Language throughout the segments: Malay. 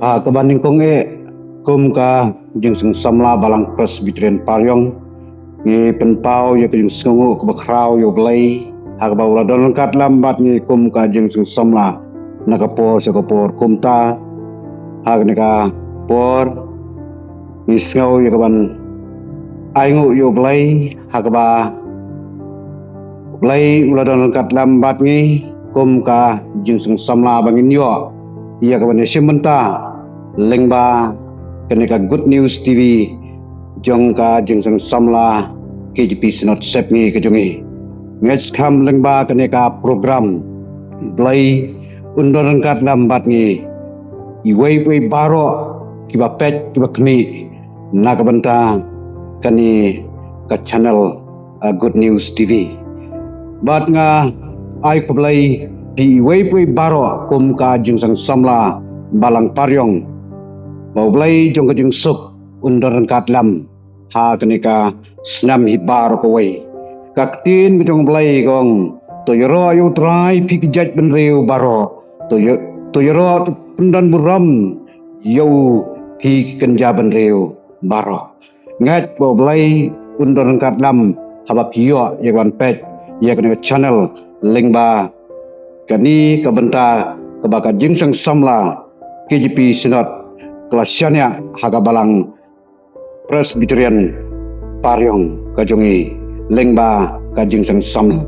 Kabanding kong kum ka jing sing samla balang Presbyterian Paryong ngi penpau ya jing sungu ke bakrau yo blai ha ba ula don kat lambat ngi kum ka jing sing samla nakapor sakapor kum ta ha ni ka por ngi ngau ya kaban aingu yo blai ha ba blai ula don kat lambat ngi kum ka jing sing samla bangin yo ya kaban simenta lengba kenika Good News TV jongka jengseng samla KGP Sinot Sepni kejongi ngets kam lengba kenika program blai undon kat lambat ngi iwei baro kiba pet kiba kni nakabenta kani ka channel Good News TV bat nga ai kublai di iwei baro kum ka jengseng samla balang Paryong mau blai jong ka jing sup undaran katlam ha kenika snam hibar ko wei kaktin jong blai gong to yoro yu trai pikjat benreu baro to yoro pendan buram yu pi kenja benreu baro ngat mau blai undaran katlam haba piyo yawan pet ya kenika channel lengba kani kabenta kabaka jingsang samla KGP Sinot kelasiannya haga balang Presbyterian Paryong kajongi lengba kajing sang sam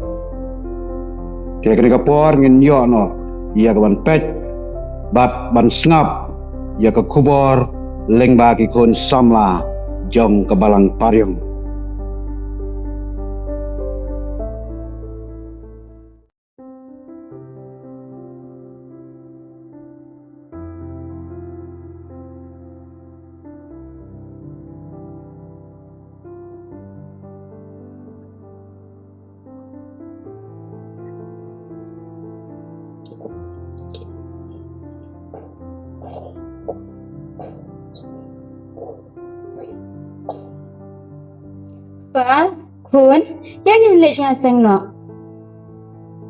dia kena kapor ngin yo no ia kawan pet bat ban snap ia ke kubor lengba ki kon samla jong ke balang Paryong. Pa, Kun, yang nilit siya sang no?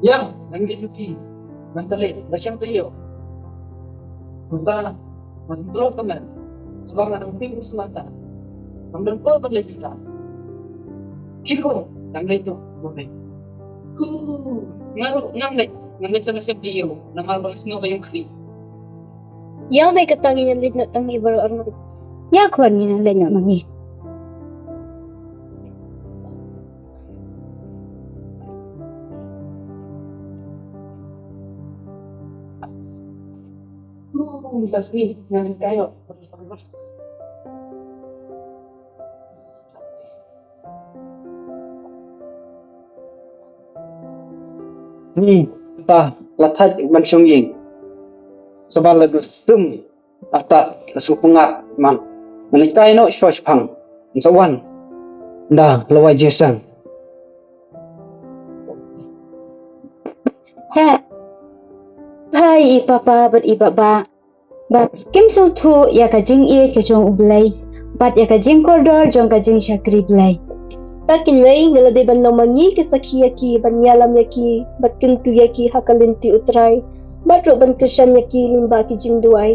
Yang, nanggit yuki. Nantalit, nasyang tayo. Punta, masintro ka man. Sebab na ng tingin semata. Ang ko paglasis ka. Kiko, nanggit ito. Bukay. Nanggit sa nasyang tayo. Namabalas nga kayong kri. Yang may katangin nilit no tang ibaro arno. Ya Kun nilit no mangi. Tasbih, nanggit kayo. Ta lathat mansong ying. Sabal lagu sum ata lasupungat man. Menikay no shosh pang. Sawan. Da lawai jesang. Hai papa beribaba. Bat kim so thu ya ka jing e ke jong ublai. Bat ya ka jing koridor jong ka jing syakri blai. Takin may ngalade ban namangi ke sakiyaki ban yalam yaki bat kintu yaki hakalinti utray bat ro ban kesyan yaki limba ki jingduay.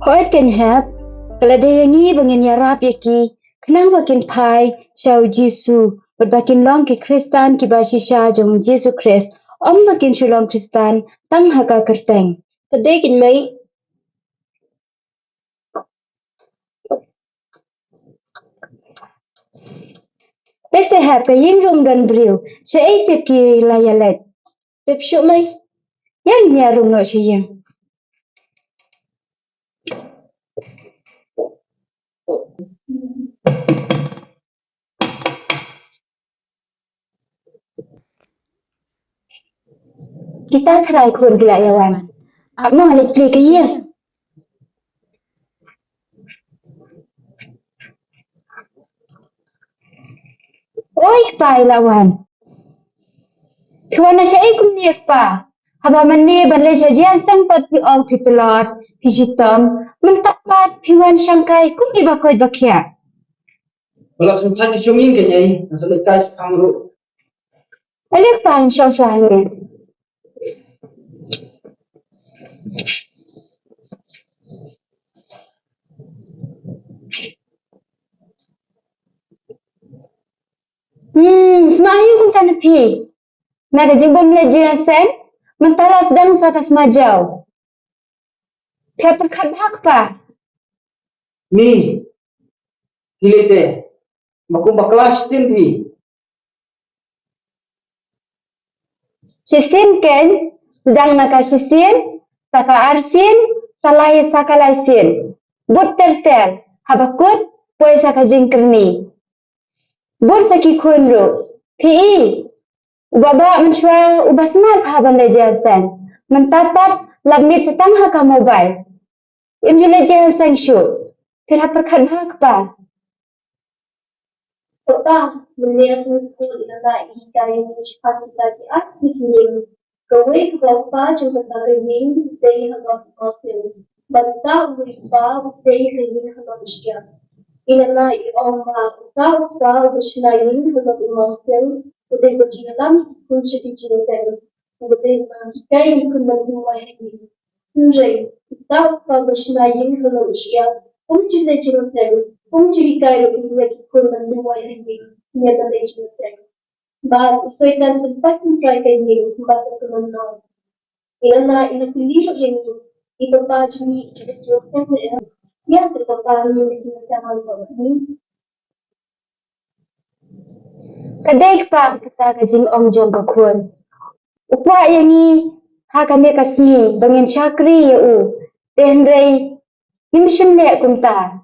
Hoet ken hap. Kalade yangi bangin yarap yaki. Kenang bakin pai syau Jisu. Bat bakin long ke Kristan ki basisya jong Jisu Krist. Om bakin syulong Kristan tang haka kerteng. Tadekin may Peste hap ka ying rum dan briu. Siya ay tepi layalet. tepsyo may Yang niya rum no siya yang. Kita try Kun gila yawan. Aku mau ngalik play ke iya. Oi pai lawan. Kuana siya ay kumniyak pa. Haba man ni banlay siya diyan tempat pi ong pi pelot, pi jitom, mentapat piwan sangkay kung iba ko'y bakya. Wala sumtan ni syungin kanyay. Nasa likay sa kamro. Alek pa ang siyang siyang Semayu kung tanapi. Nagajibom lejian sen, mentalas dang sa kasmajau. Kaya perkadhak pa. Ni, hilite, makumba kelas tinggi. Sisin ken, sedang nakasisin, saka arsin, salai saka laisin. But tertel, habakut, poy saka jingkerni. But saki kunru, pi. Ubaba mencual ubah smart haban lejian sen. Mentapat lamit setang haka mobile. Im lejian sen shoot. Kaya perkadhak pa. Papa, melihat sesuatu ina ikai ni cepat lagi asli kini. Kawai kelompok juga tak ingin dari hamba masing. Bantau wipa dari ingin hamba masing. Ina i oma utau pa berselain hamba masing. Udah berjina dalam kunci di jina sen. Udah ikai kembali ini. Njai utau pa berselain hamba masing. Kunci di jina sen. Kunci ikai kembali ini. Niya the nation said. But so it has been fighting try kay but the no. Ina pinili rin ipapaj ni Joseph ya the papa ni Joseph ni Kadai pa kita kajing om jong kakun. Upwa yangi hakane kasmi bangin syakri ya u. Tenrei nimshin le kumta.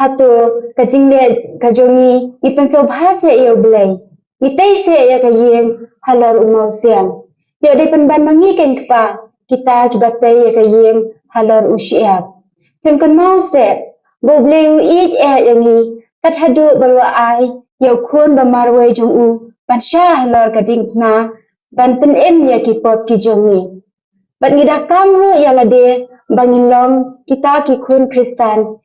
Hatu kajing le kajongi ipan so bahasa ya belai. Itai se ya kayeng halor umau siang. Ya de penban mangiken kepa kita kibatai ya kayeng halor usiap. Pemkan mau se bo bleu it yangi kat hadu balwa ai ya kun bamarwe jong u ban sya halor kading na ban pen em ya kipop ki jongi. Ban ngidak kamru ya lade bangin long kita ki kun Kristan.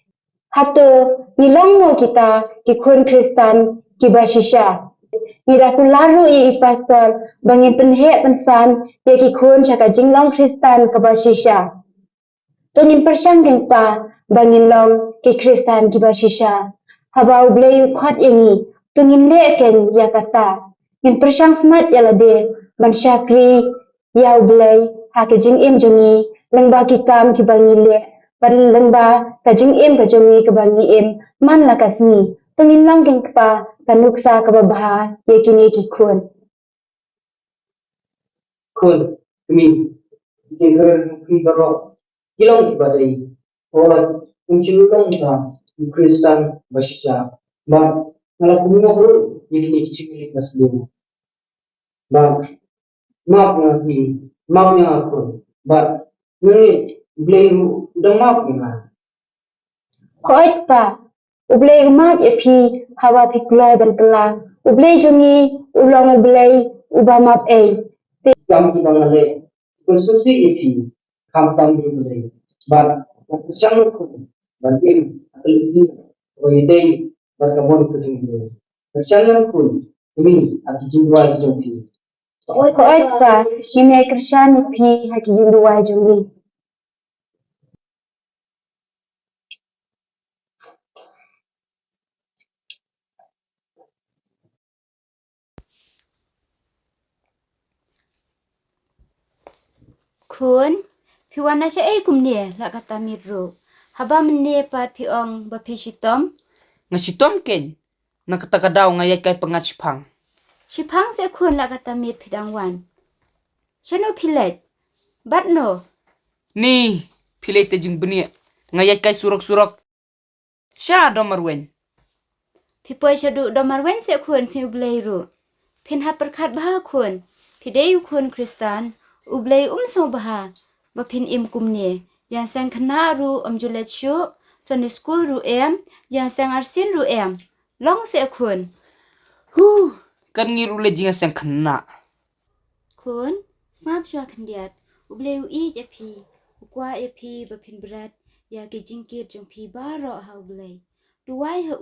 Hatu nilong mo kita ki kun Kristan ki basisya. Ngidak laru i pastor bangin penhe pensan ya ki kun saka jinglong Kristan ke basisya. Tungin persyangkin pa bangin long ki Kristan ki basisya. Habau bleu khot yangi tungin leken ya kata. Ngin persyang smat ya lade ban syakri ya blai ha ke jing em jongi lengba ki kam ki bangi le ban lengba ka jing em ka jongi ka bangi em man la kasni tungin long king pa kanuksa ka babaha ye kini ki kun. Kun, kami, jengker kami berok. Kilang kibadai. Orang mencelurong ta Kristen basisya. Ba ngalapungo ko yekini kicikili naslim. Ba maaf ngi maaf nga ako. Ba ngi blame dang maaf nga. Hoit pa ublay umat ya pi hawa pi kulay ban pela ublay jongi ulong ublay ubamap Kami kibangale. Konstruksi ipi kam tam blame. Ba kusang ko. Ba im aliti oidei berkabun kejengkel. Percayaan pun kami ati jiwa jengkel. Hoit pa ini Krisyan pi haki jinduwa jongi. Kun, piwana siya kumne la kata mirro. Haba mene pat piong ba pishitom? Nga si Tom Ken, nakatagadaw ngayat kay pangat sipang. Sipang se kun la kata mir pidangwan. Siya no pilet. Bat no? Ni, pilay tajing benia, ngayat kay surok-surok. Siya domarwen. Pipoy siya do damarwen se kun si ublay ro. Pinha perkat baha kun. Pidayu kun Kristan, ublay so baha. Bapin im kumne. Yang sang kena ru julet syu, Sunday school ru yang sang arsin ru Long se kun. Kan ngiru le jinga sang kena. Kun, snap siya kandiat. Ublay japi. Ukwa japi bapin berat. Ya ke jingkir jong pi baro ha ublay. Duwai ha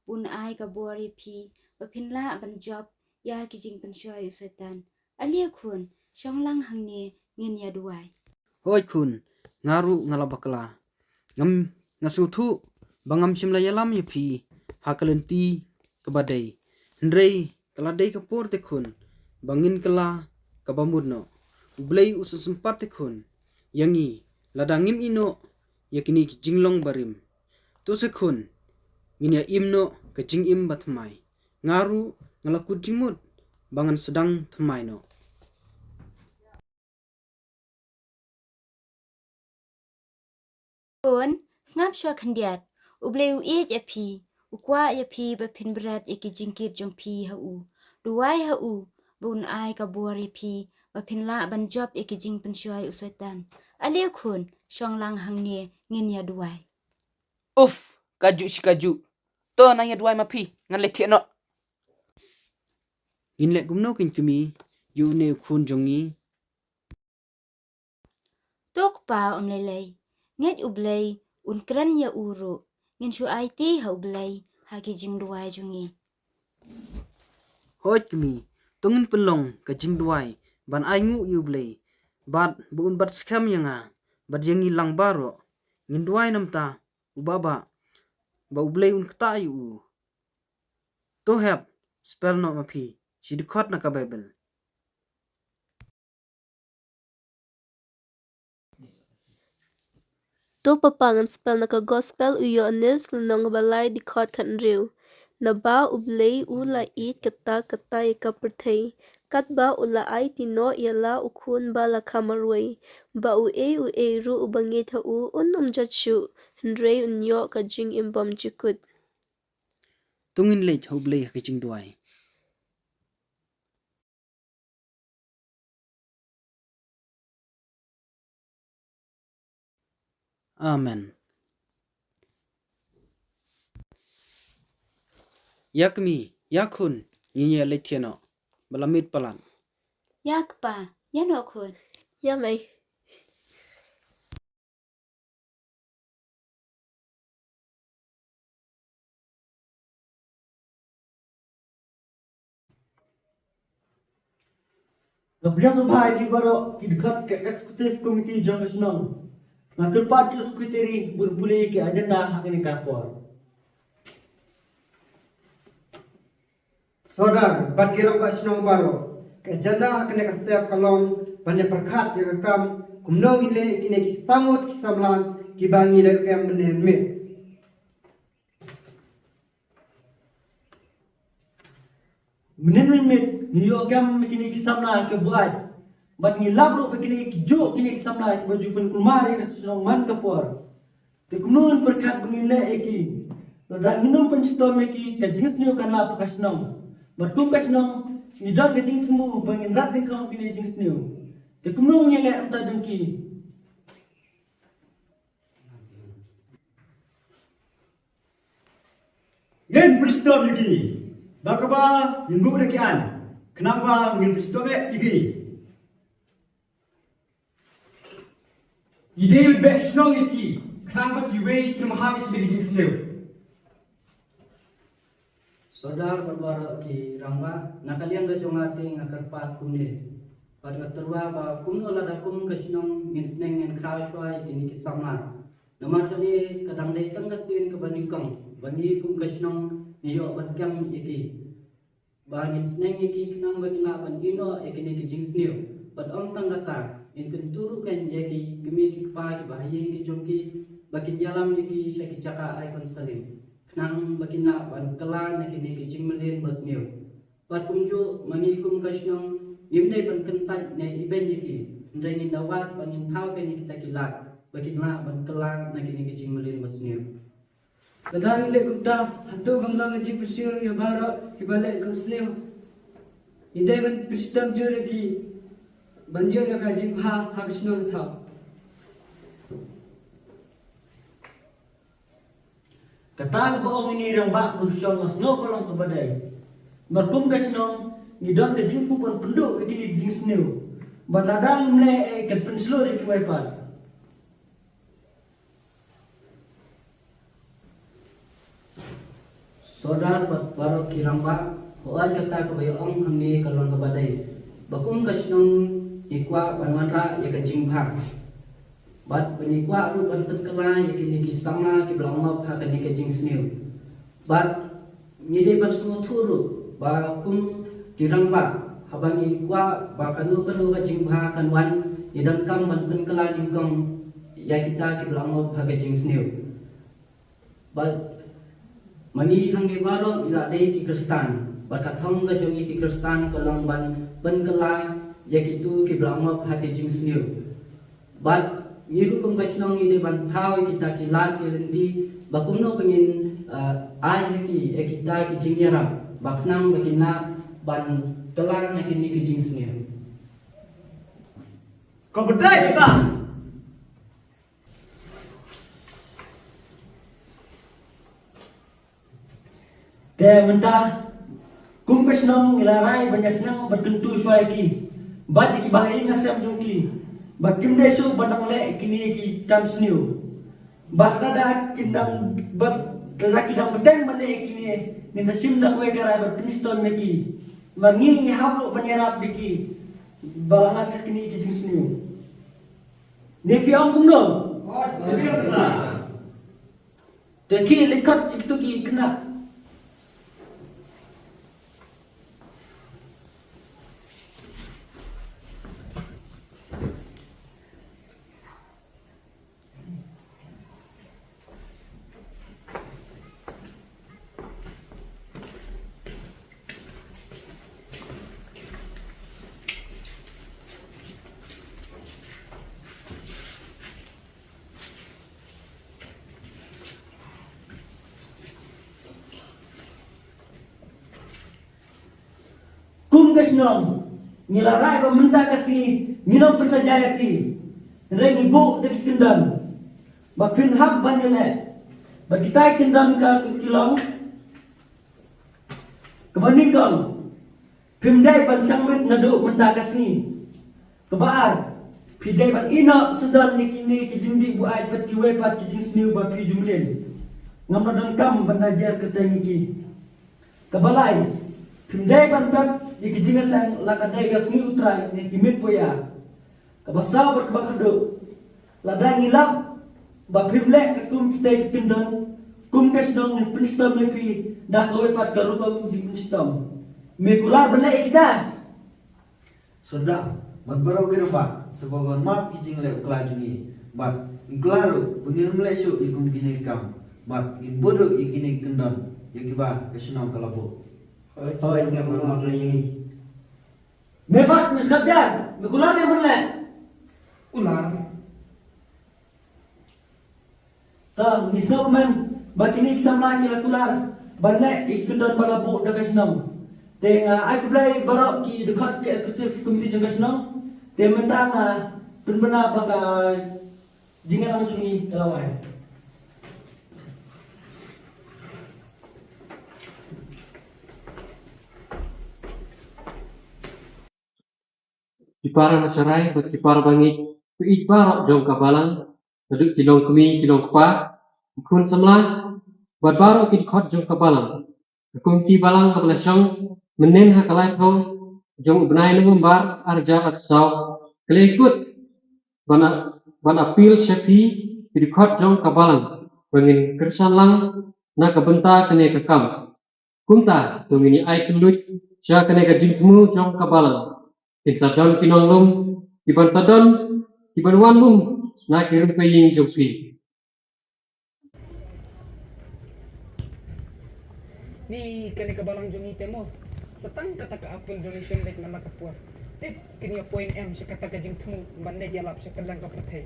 bun ai ka bori pi. Bapin la ban job. Ya ke jing pensyoy usetan. Alia kun, syong lang hangni ngin ya duwai. Hoi kun, ngaru ngalabakla ngam ngasutu bangam simla yalam yapi hakalenti kebadai hendrei keladai kapor tekun bangin kela kabamudno ublei usus sempat tekun yangi ladangim ino yakini jinglong barim to sekun nginya imno kejing im batmai ngaru ngalaku jimut bangan sedang temai no. Kun snap shot kandiat ubleu ya pi ukwa ya pi bapin berat iki jingkit jong pi hau duai hau bun ai ka buar ya pi bapin la ban job iki jing penshuai usaitan ali kun shong lang hang ne ngin ya duai Uf, kaju si kaju. To nanya duai mapi ngan le no. Ngin lek gumno kin kemi yu ne khun jongi tok pa lelei nget ublei un kran ya uru ngin shu ai ti hau blei hagi jing duai jungi hoj kemi tungin pelong ka jing duai ban ai ngu yu blei bat bun bat skam yanga bat yangi lang baro ngin duai namta ubaba ba ublei un kta yu to hep spell no mapi sidikot na ka bible To papangan spell naka gospel uyo anis lunong balay dikot kan riu. Naba ublay ula it kata ika pertay. Kat ba ula ay tino yala ukun ba la kamarway. Ba ue ru ubangit hau jatshu. Hendray unyo ka jing imbam jukut. tungin lech ho blei ka jing duai Amen. Yakmi, yakun, nyinya letiano, balamit palan. yak pa yano kun Yamay. Nabiyang subhay di baro kidkat ke executive committee jong asnong. Ngatur party secretary berbulai ke agenda hakini kapor. Saudara, bagirang asnong baro ke agenda hakini ka setiap kalong banyak perkat yang kam kumno ile kini kisamut kisamlan kibangi dan kem menenmit. Menenmit niyo kem kini kisamla ke buat. Bat ngilabro kini kijo kini kisamla baju pen kulmari asnong man kapor. Te kumno perkat bengile eki. Nada nginum pen storm eki ka jings niyo kan la pakasnong. Bat kum kasnong ni dog getting semu bangin rat ni kau kini jings niyo. Te kumno ngile amta dengki. Ngin berstom lagi. Bakaba ngin bu dekian. Kenapa ngin berstom lagi? Idei besnong iki, kenapa kiwei kini mahami kini di sini? Saudara berbara ki ramba nakalian ga jongati ngakarpat kumne. Pada terwa ba kumno lada kum kasnong ngin sneng ngin kraswai kini kisamar. Namar kali kadang dai tanggasin ke banikang. Bani kum kasnong niyo batkam iki. Ba ngin sneng iki kenang banila ban ino ikini kijing sniu. Bad ong tanggata in kenturu kan yaki gemi kikpa bahaye ki jongki bakin yalam iki syaki caka ai konsalim. Nang bakina ban kala na kini kijing melin basniu. Bat kumju mangikum kasnong yimdai ban kentat na iben yiki. Ndai ngin dawat bangin tau kan kita kilat. Bakina ban kala na kini kijing melin basniu. Kadang ile kumta hantu gamlang ngajik bersiul ya bara kibalik kumsniu. Indai ban berstom jure ki banjir ya kajing ha habisno tha. Kata baong ini rambak berusaha masno kolong kebadai. Merkum kasno ngidon ke jingpu pun penduk ikini jing sniu. Banadang mle ke penslur iki wipat. Saudara baru kiramba hoal kata kebayong hamni kalon kebadai. Bakum kasnong ikwa banwara ya kajing bhak. But when you qua ru ban pen kala yakini ki sama ki blangop ha kani ke jing sniu. But ni de ban sungo thuru ba kum ki rangba habangi qua ba kanu kanu ka jing bha kan wan ni dan kam ban pen kala ning kong ya kita ki blangop ha ke jing sniu. But mani hang ni baro ila de ki Kristan. But kathong ka jongi ki Kristan ko lang ban pen kala yakitu ki blangop ha ke jing sniu. But Yiru kung kasnong ini bantau kita kilat kilendi bakumno pengin ay ki kita kijing yarap baknang bakina ban kelar nakini kijing sengir. Kau berdaya kita. Te mentah kum kasnong ilarai banyasnang berkentu suaiki. Bati ki bahaya ngasam jungki. Bakim desu bandang le kini ki tam sniu. Bakada kindang ber kidang beteng mane kini ni tasim dak we garai ber Kriston meki. Mangi ni hablo banyarap biki. Balangat kini ki jing sniu. Ni pi ang kumno. Te ki lekat ki tu ki kena. Kum kasnong nilarai ko menta kasi minong persajaya ki reng ibu deki kendam bapin hak banyele bakitai kendam ka kilong kebanikong pimdai ban sangwit nadu menta kasi kebaar pidai ban ino sendan nikini kijindi bu ai petiwe pat kijing sniu ba pi jumlin ngamradang kam banajar ketengiki kebalai pimdai ban pat di kijinga sang lakadai gasni utrai ni kimit poya kabasa berkabakado ladang ilap bapimle kakum kita kitindon kum kasdong ni pinstom ni pi dah kowe pat garukom di pinstom mekular benda kita Soda, magbaraw kirfa sebagai map kijing le klajungi. Bat iklaro bengin melesu ikum kini kam. Bat inbodo ikini kendon yakiba kesunam kalapo. Oh, ini malam ini. mepat miskabjar mekular ni benda Ular. tang nisno men bakini samla kila kular benda ikendon balabu dakasnam Tengah aku belai barak ki dekat ke eksekutif komiti jengkasnong te mentang benar pakai jingan langsung ni kelawai. Kipara nasarai buat kipara bangi kuit barok jong kabalang naduk kilong kemi kilong kepa kun samla buat barok kit khot jong kabalang kumti balang kabalasang menen hakalai kau jong benai nemu bar arja aksau kelekut ban apil syafi kit khot jong kabalang bangin kersan lang na kabenta kene kakam kumta tumini ai kelut sya kene ka jingmu jong kabalang Sadon kinonglum, iban sadon, iban wanlum, na kirim paying jopi. Ni kani kabalang jungi temo. Setang kata ka apun donation baik nama kapuar. Tip kini poin M sa kata kajing temu bandai jalap sa kadang ka patay.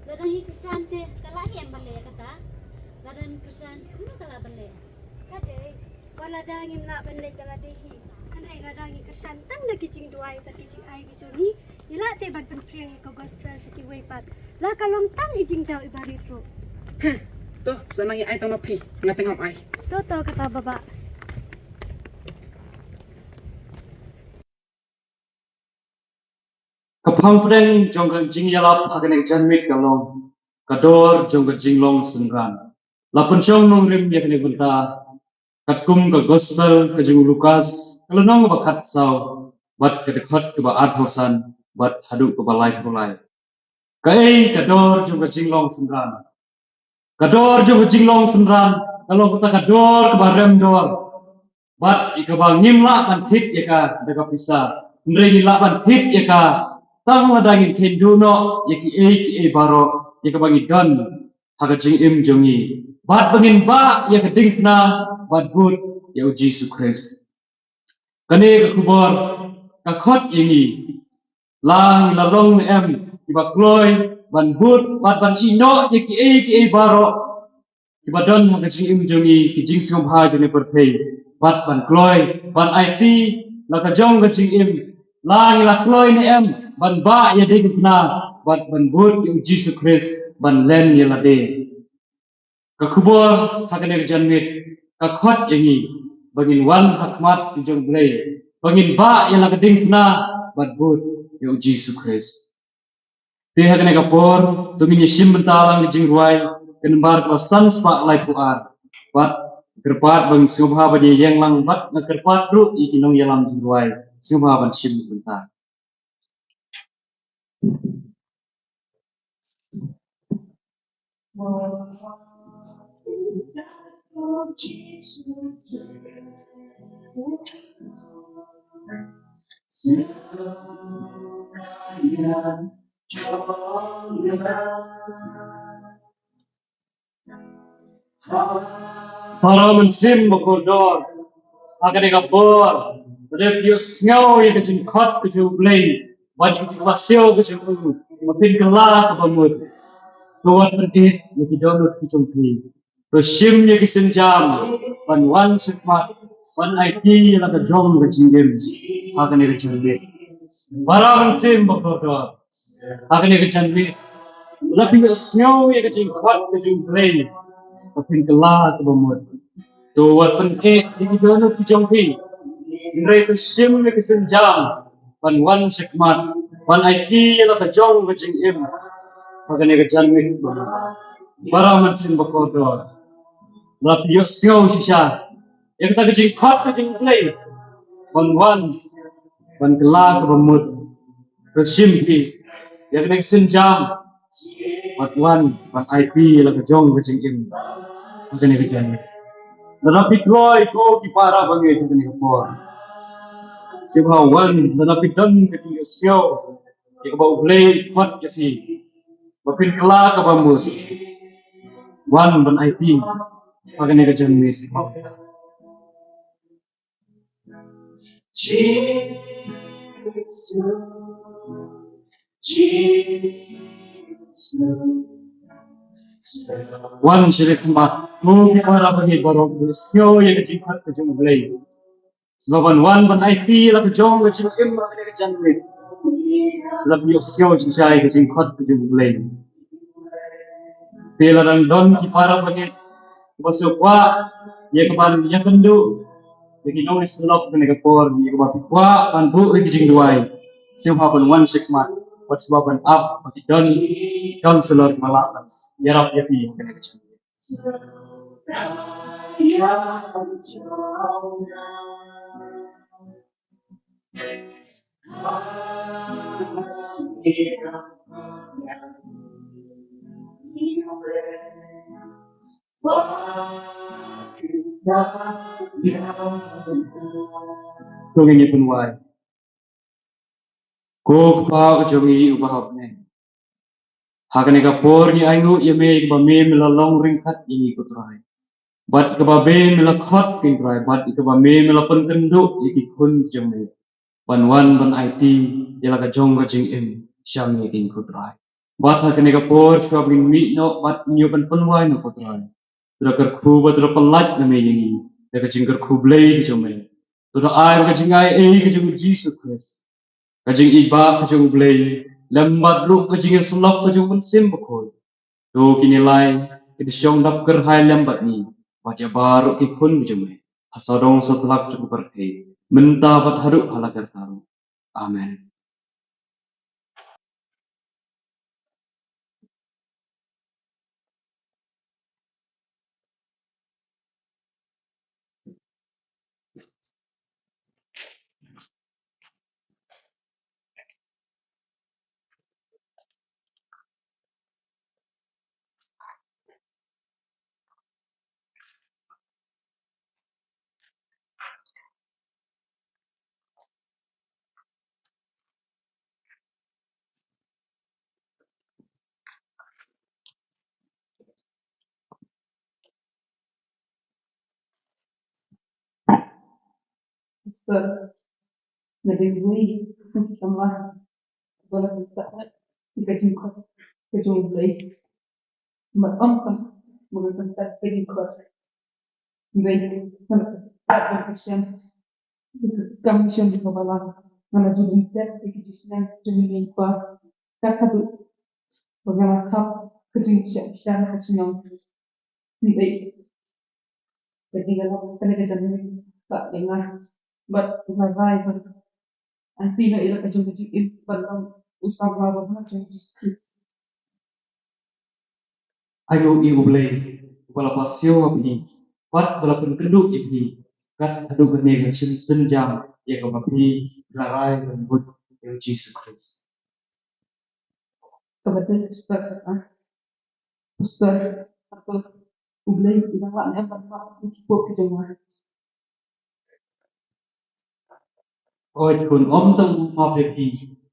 Ladang hikisan te kalahi ang balaya kata. Ladang hikisan kuno kala balaya. Kade, wala dangin na balay kaladehi. Kanay ladangi kersan tang na kijing duay ta kijing ay kijuni. Ila te ban penpriang ko gospel sa kiway pat. La kalong tang ijing jaw ibaritro. Toh sanang ay tang mapi ngatengam ay. Toto kata baba. Kapang preng jongga jing yalap akan janmit kalong. Kador jongga jinglong sengran. Lapun syong nong rim yakni benta. Katkum ke gospel ke jung Lukas. Kalau nong bakat saw, bat ke dekat ke baat hosan, bat haduk ke balai. Kai kador jung jinglong sendran. Kador jung jinglong sendran. Kalau kita kador kebarem dor. Bat ikabang nyimla pan tit yaka daga pisa. Nregi la pan tit yaka tang ladangin kenduno yaki ki baro yaka bangi don haga jing im jongi. Bat bangin ba yaka dingkna bat but ya Jesus Christ. Kane kubor kakot yangi lang lalong em tiba kloy ban but bat ban ino yaki baro tiba don haga jing im jongi ki jing singom ha jone pertei bat ban kloy ban IT la ka jong ga jing im lang la kloy ni em ban ba ya dingkna bat ban but ya Jesus Christ ban len ya la de kakubor hakane janmit kakot yangi bangin wan hakmat di jong blay bangin ba yang lakading na badbut ya Jesus Christ te hakane kapor tumin yesim bentalang di jing ruai kenbar klasan spa lai puar bat kerpat bang subha bani yang lang bat na kerpat ru ikinong yalam jing ruai subha ban sim bentar para mensim makodor hakane kapor Rep yo snow ya kecil kot kecil blay, wajib kecil pasio kecil mungkin kelak apa mud, tuan pentit ya kidonut kecil pi, resim ya kisenjam, panwan sekmat, pan IT ya laka jom kecil game, akan ya kecil bit, barang sim bakal akan ya kecil bit, tapi yo snow ya kecil kot kecil blay, mungkin kelak apa mud, tuan pentit ya kidonut kecil pi. Indra itu sim ke senjam, pan wan sekmat, pan IT la ka jong ke jing im, pagane ke janmit bara man sim bakodo, rapi yo sio sisa, yang ta ke jing khat ke jing play, pan wan, pan kelak bamut, ke sim ki, yang ke senjam, pan wan, pan IT la ka jong ke jing im, pagane ke janmit. Rapi kloy ko ki para bangi ke ni ko. Sibawan nanapidan ketiga siaw yang bau blay hot keti bapin kelak apa mud wan ban IT pagane ka janmit wan shirik mat mu para bagi barok siaw yang jihat ka jang blay sebaban wan ban IT la ka jong ka jing im pagane ka janmit la bio siaw jai ka jing hot ka jang blay Tela dan don ki para bagi masuk wa ya keban yang kendu ya kinong islop kene kapor ya keban wa kan bu jing duai sim hapan wan sikmat wat sebaban up pati don selot malakan ya rap ya pi kene kecil tungin pun wai ko pa jongi ubahapne hakane kapor ni aingu ya me ba me melalong ringkat ini putrai bat ke ba be melakhat kin trai bat ke ba me melapan kendu iki kun jongi ban wan ban IT ya la ka jong ka jing im syam ni kin putrai bat hakane kapor shwa bin mi no bat nyu ban punwai no putrai Tura kerku ba tura pelat na may yangi. Ya kajing kerku blay ka jome. Tura ay kajing ay kajing Jesus Christ. Kajing iba kajing blay. Lembat lu kajing selok kajing mensim bakol. To kinilay kini siyong dapker hay lembat ni. Bat ya baru kikun jome. Hasadong setelak cukup pertay. Mentapat haruk halakar taru. Amen. Pastor, nalilway ng sama wala ng taat, ikajingkot, kajunglay, maamka, mga kantat, kajingkot, ngay, nalakat ang kasyam, kami siyang dikabalang, na najulitet, ikajisnan, jumilin pa, kakadu, pagkamakap, kajing siya na kasyang, ngay, kajingalang, kanagajamin, tak dengar, but marai, ang tino ila kajing palang, usama ba Jesus Christ. Ayo i ublay wala pasyo abni pat wala pun keduk ibni kat keduk kene senjam ya ka mapi larai dan bud yang Jesus Christ. Kebetulan Pastor atau ublay ilang lang yang bermak kipok kejangan. Oi kun om tong mapi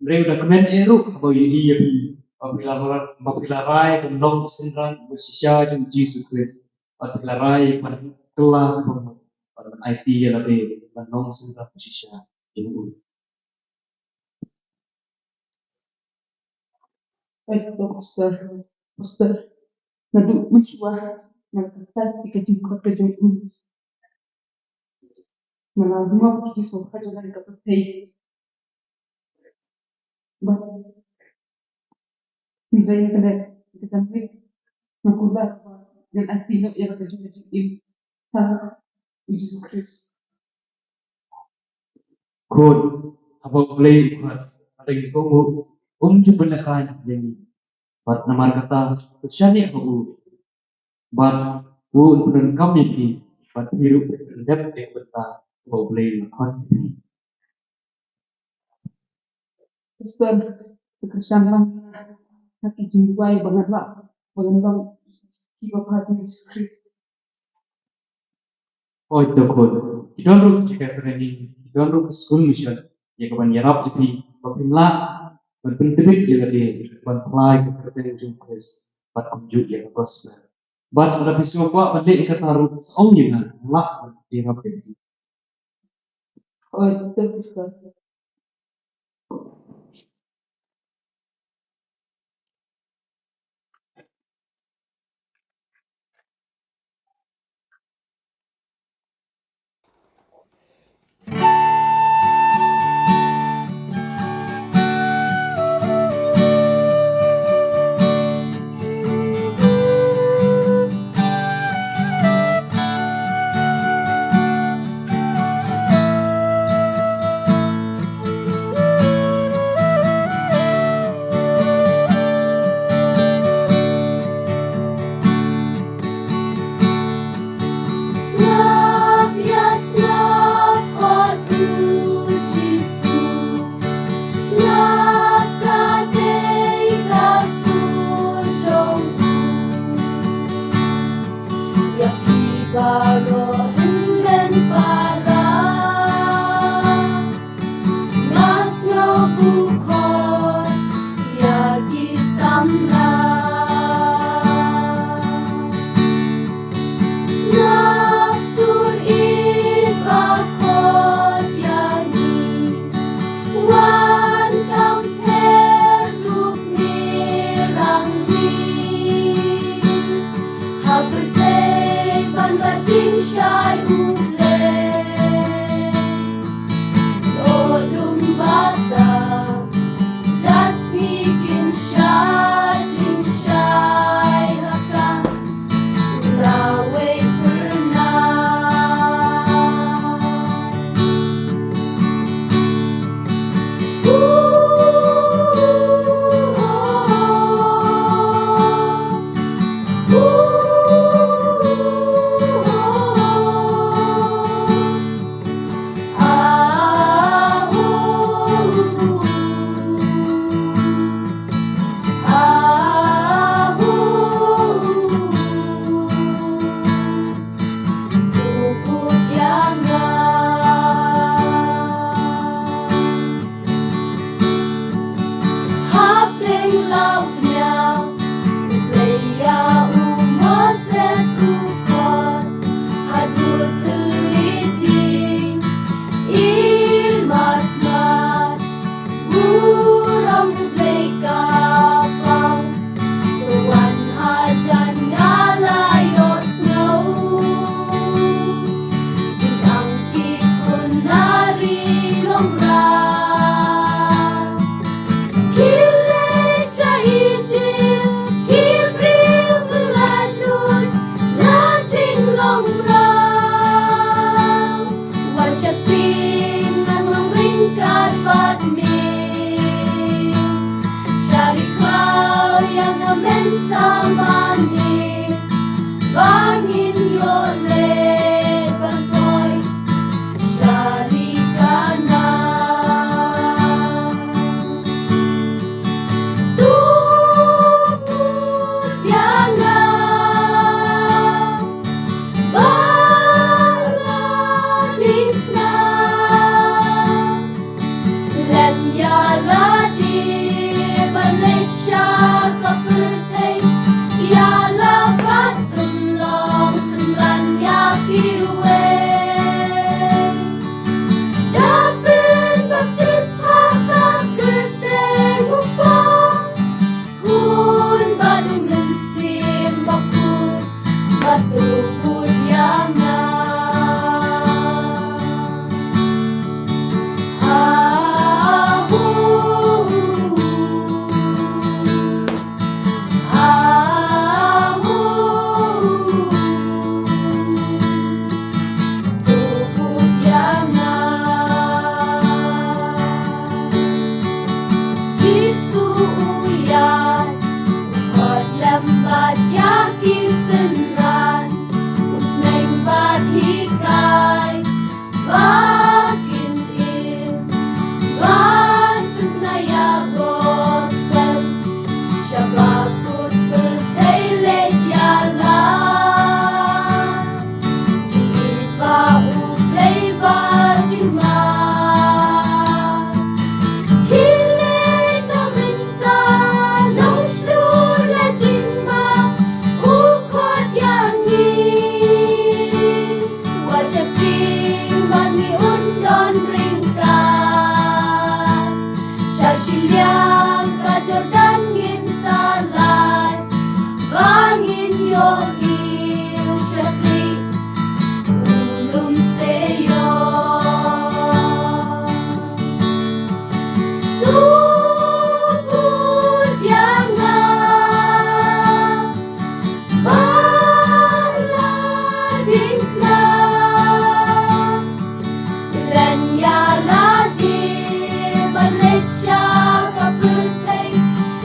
reu da kemen eru abo yi yi apabila rai dan long sendran bersisya dengan Jesus Christ apabila rai pada telah pada IT yang lebih dan long sendran bersisya dengan Pastor, nadu mencuah yang kata jika jingkot kejangan. Mana rumah pergi sofa jangan kepetai. But nilai kena kejangan nakulah dan artinya yang kejangan im ha Jesus Christ. Kun apabila ada yang kau jubelakan yang bat nama kata kesyani aku bat pun dan kami ki bat hidup berdep beta apabila lakon Pastor, sekarang lang nakijiway bangatla magandang kibapat ni Jesus Christ. Oh itu kun idon jika training idon school mission ya kapan yarap itu papinla berpenting ya tadi apply ke kerjaan Christ bat kunjuk ya gospel bat ada pisau buat balik kata harus ongnya lah yarap itu. Oh itu Pastor.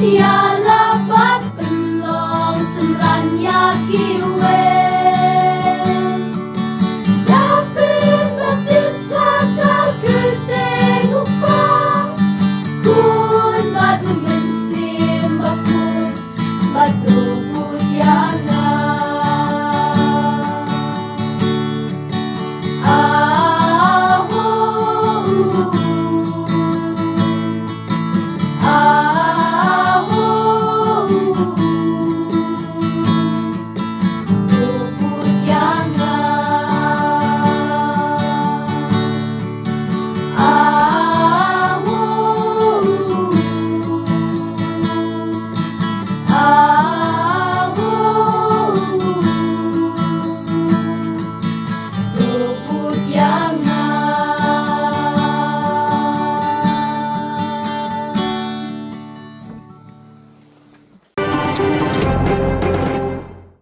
tiada